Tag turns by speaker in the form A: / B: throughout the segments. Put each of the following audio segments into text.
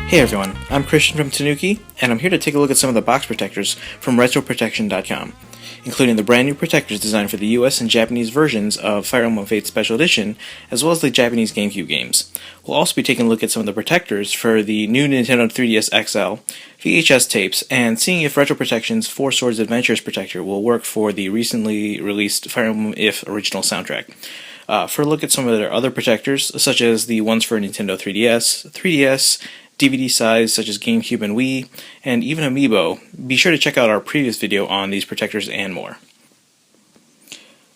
A: Hey everyone, I'm Christian from Tanuki, and I'm here to take a look at some of the box protectors from RetroProtection.com, including the brand new protectors designed for the US and Japanese versions of Fire Emblem Fates Special Edition, as well as the Japanese GameCube games. We'll also be taking a look at some of the protectors for the new Nintendo 3DS XL, VHS tapes, and seeing if RetroProtection's Four Swords Adventures protector will work for the recently released Fire Emblem If original soundtrack. For a look at some of their other protectors, such as the ones for Nintendo 3DS, DVD size such as GameCube and Wii, and even amiibo, be sure to check out our previous video on these protectors and more.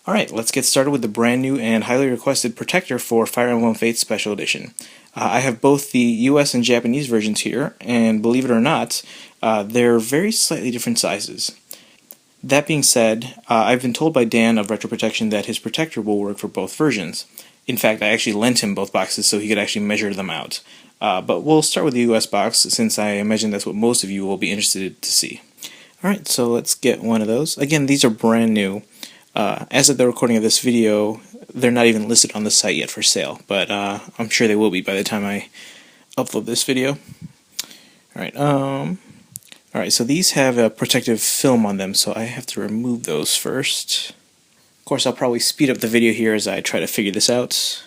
A: Alright, let's get started with the brand new and highly requested protector for Fire Emblem Fates Special Edition. I have both the US and Japanese versions here, and believe it or not, they're very slightly different sizes. That being said, I've been told by Dan of RetroProtection that his protector will work for both versions. In fact, I actually lent him both boxes so he could actually measure them out. But we'll start with the US box, since I imagine that's what most of you will be interested to see. Alright, so let's get one of those. Again, these are brand new. As of the recording of this video, they're not even listed on the site yet for sale, but I'm sure they will be by the time I upload this video. Alright, so these have a protective film on them, so I have to remove those first. Of course, I'll probably speed up the video here as I try to figure this out.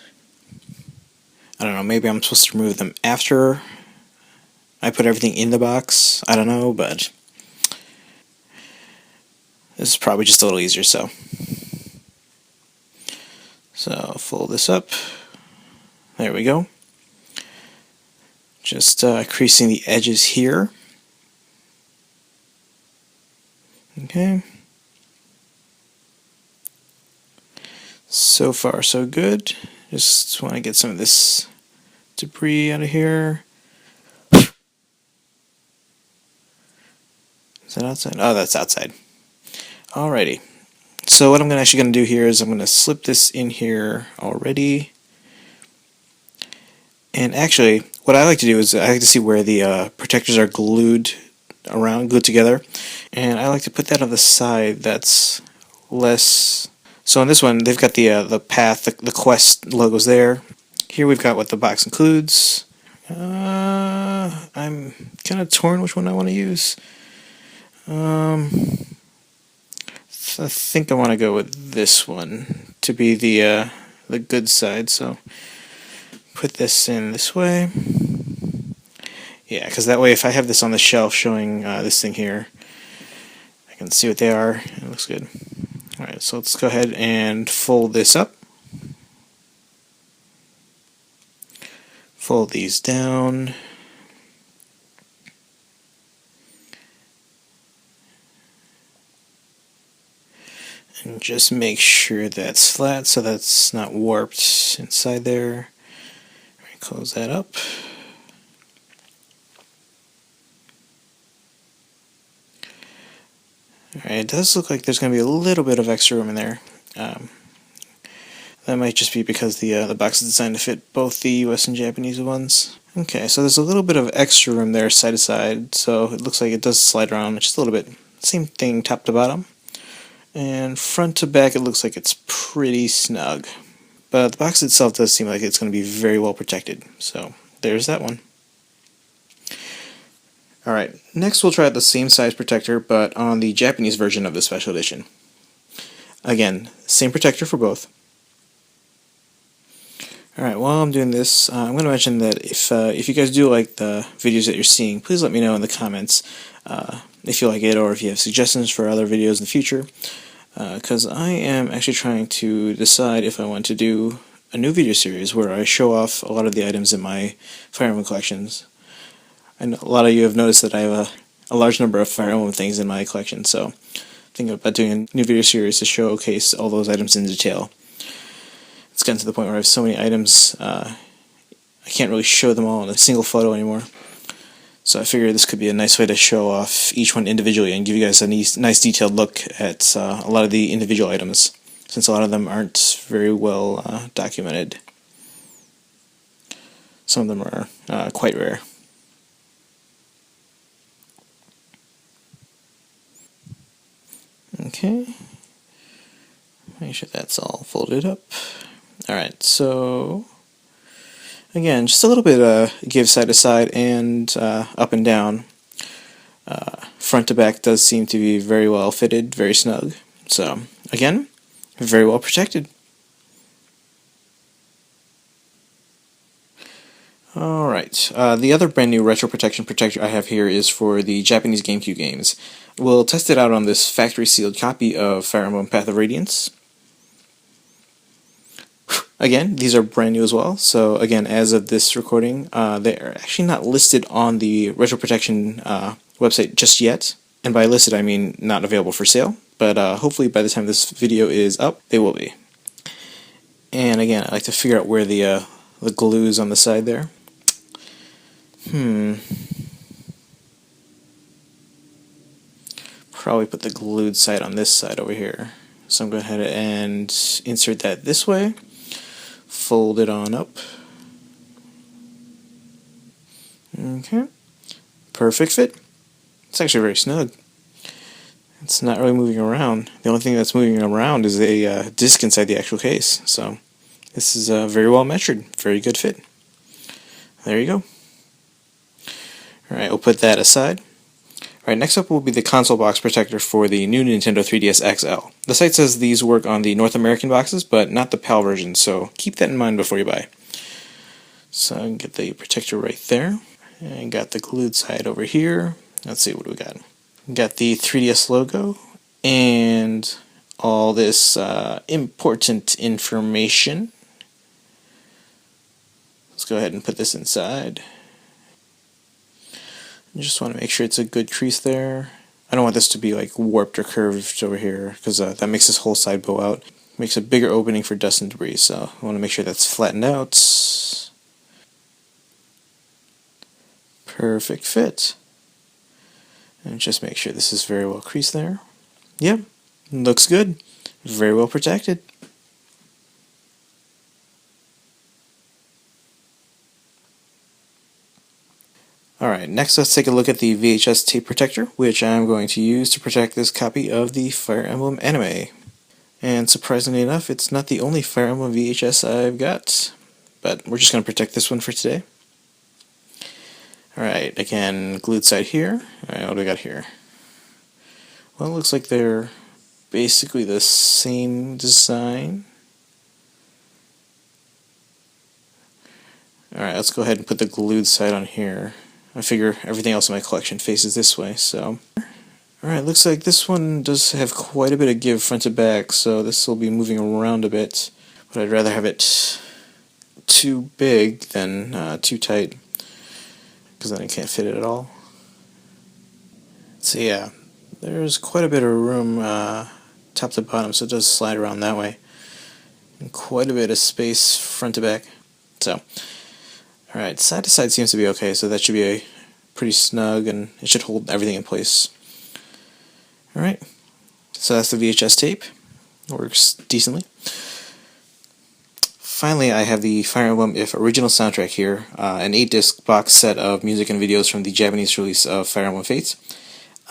A: I don't know, maybe I'm supposed to remove them after I put everything in the box. I don't know, but this is probably just a little easier, so fold this up. There we go. Just creasing the edges here. Okay. So far, so good. Just want to get some of this debris out of here. Is that outside? Oh, that's outside. Alrighty. So what I'm actually going to do here is I'm going to slip this in here already. And actually, what I like to do is I like to see where the protectors are glued together. And I like to put that on the side that's less. So on this one, they've got the path, the quest logos there. Here we've got what the box includes. I'm kind of torn which one I want to use. I think I want to go with this one to be the good side. So put this in this way. Yeah, because that way, if I have this on the shelf showing this thing here, I can see what they are. It looks good. Alright, so let's go ahead and fold this up. Fold these down. And just make sure that's flat so that's not warped inside there. Alright, close that up. Alright, it does look like there's going to be a little bit of extra room in there. That might just be because the box is designed to fit both the US and Japanese ones. Okay, so there's a little bit of extra room there side to side, so it looks like it does slide around just a little bit. Same thing top to bottom. And front to back it looks like it's pretty snug. But the box itself does seem like it's going to be very well protected. So there's that one. Alright, next we'll try out the same size protector, but on the Japanese version of the Special Edition. Again, same protector for both. Alright, while I'm doing this, I'm going to mention that if you guys do like the videos that you're seeing, please let me know in the comments if you like it or if you have suggestions for other videos in the future. Because I am actually trying to decide if I want to do a new video series where I show off a lot of the items in my Fire Emblem collections. I know a lot of you have noticed that I have a large number of Fire Emblem things in my collection, so thinking about doing a new video series to showcase all those items in detail. It's gotten to the point where I have so many items, I can't really show them all in a single photo anymore. So I figured this could be a nice way to show off each one individually and give you guys a nice detailed look at a lot of the individual items, since a lot of them aren't very well documented. Some of them are quite rare. Okay, make sure that's all folded up. Alright, so Again, just a little bit give side to side and up and down. Front to back does seem to be very well fitted, very snug. So, again, very well protected. Alright, the other brand new RetroProtection protector I have here is for the Japanese GameCube games. We'll test it out on this factory sealed copy of Fire Emblem Path of Radiance. Again, these are brand new as well, so again, as of this recording, they're actually not listed on the RetroProtection website just yet. And by listed, I mean not available for sale, but hopefully by the time this video is up, they will be. And again, I like to figure out where the glue is on the side there. Probably put the glued side on this side over here. So I'm going to go ahead and insert that this way. Fold it on up. Okay. Perfect fit. It's actually very snug. It's not really moving around. The only thing that's moving around is a disc inside the actual case. So this is very well measured. Very good fit. There you go. Alright, we'll put that aside. Alright, next up will be the console box protector for the new Nintendo 3DS XL. The site says these work on the North American boxes, but not the PAL version, so keep that in mind before you buy. So I can get the protector right there. And got the glued side over here. Let's see, what do we got? We got the 3DS logo, and all this important information. Let's go ahead and put this inside. I just want to make sure it's a good crease there. I don't want this to be like warped or curved over here, because that makes this whole side bow out. Makes a bigger opening for dust and debris, so I want to make sure that's flattened out. Perfect fit. And just make sure this is very well creased there. Yep, looks good. Very well protected. Alright, next let's take a look at the VHS tape protector, which I'm going to use to protect this copy of the Fire Emblem anime. And surprisingly enough, it's not the only Fire Emblem VHS I've got, but we're just going to protect this one for today. Alright, again, glued side here. Alright, what do we got here? Well, it looks like they're basically the same design. Alright, let's go ahead and put the glued side on here. I figure everything else in my collection faces this way, so... Alright, looks like this one does have quite a bit of give front to back, so this will be moving around a bit. But I'd rather have it too big than too tight, because then I can't fit it at all. So yeah, there's quite a bit of room top to bottom, so it does slide around that way. And quite a bit of space front to back. So... Alright, side to side seems to be okay, so that should be pretty snug, and it should hold everything in place. Alright, so that's the VHS tape. Works decently. Finally, I have the Fire Emblem If original soundtrack here, an 8-disc box set of music and videos from the Japanese release of Fire Emblem Fates.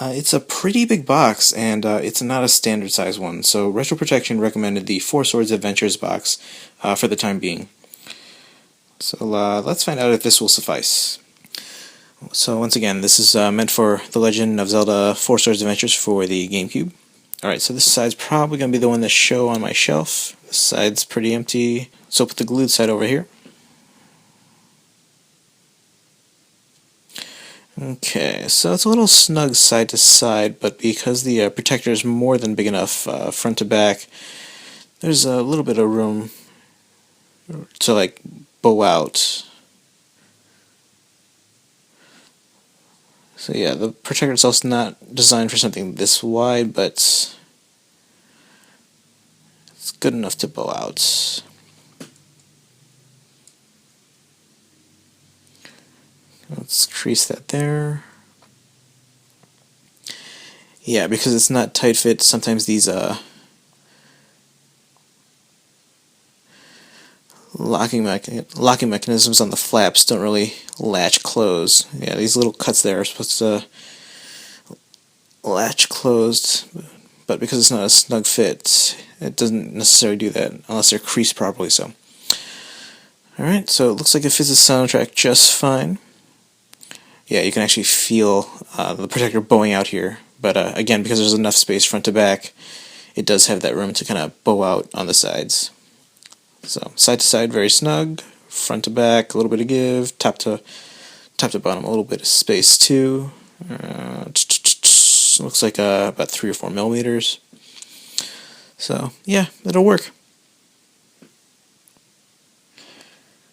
A: It's a pretty big box, and it's not a standard size one, so RetroProtection recommended the Four Swords Adventures box for the time being. So let's find out if this will suffice. So once again, this is meant for The Legend of Zelda Four Swords Adventures for the GameCube. Alright, so this side's probably going to be the one that show on my shelf. This side's pretty empty, so put the glued side over here. Okay, so it's a little snug side to side, but because the protector is more than big enough front to back, there's a little bit of room to like bow out. So yeah, the protector itself is not designed for something this wide, but it's good enough to bow out. Let's crease that there. Yeah, because it's not tight fit, sometimes these locking mechanisms on the flaps don't really latch closed. Yeah, these little cuts there are supposed to latch closed, but because it's not a snug fit, it doesn't necessarily do that unless they're creased properly. So, Alright, so it looks like it fits the soundtrack just fine. Yeah, you can actually feel the protector bowing out here, but again, because there's enough space front to back, it does have that room to kind of bow out on the sides. So side to side, very snug. Front to back, a little bit of give. Top to bottom, a little bit of space too. Looks like about 3 or 4 millimeters. So yeah, it'll work.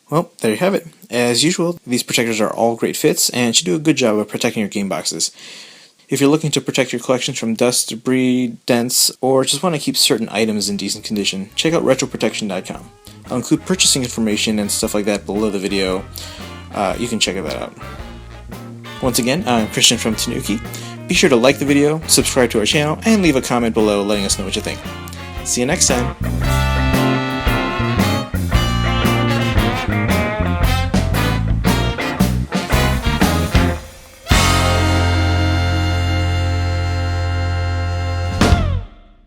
A: Well, there you have it. As usual, these protectors are all great fits and should do a good job of protecting your game boxes. If you're looking to protect your collections from dust, debris, dents, or just want to keep certain items in decent condition, check out RetroProtection.com. I'll include purchasing information and stuff like that below the video. You can check that out. Once again, I'm Christian from Tanuki. Be sure to like the video, subscribe to our channel, and leave a comment below letting us know what you think. See you next time!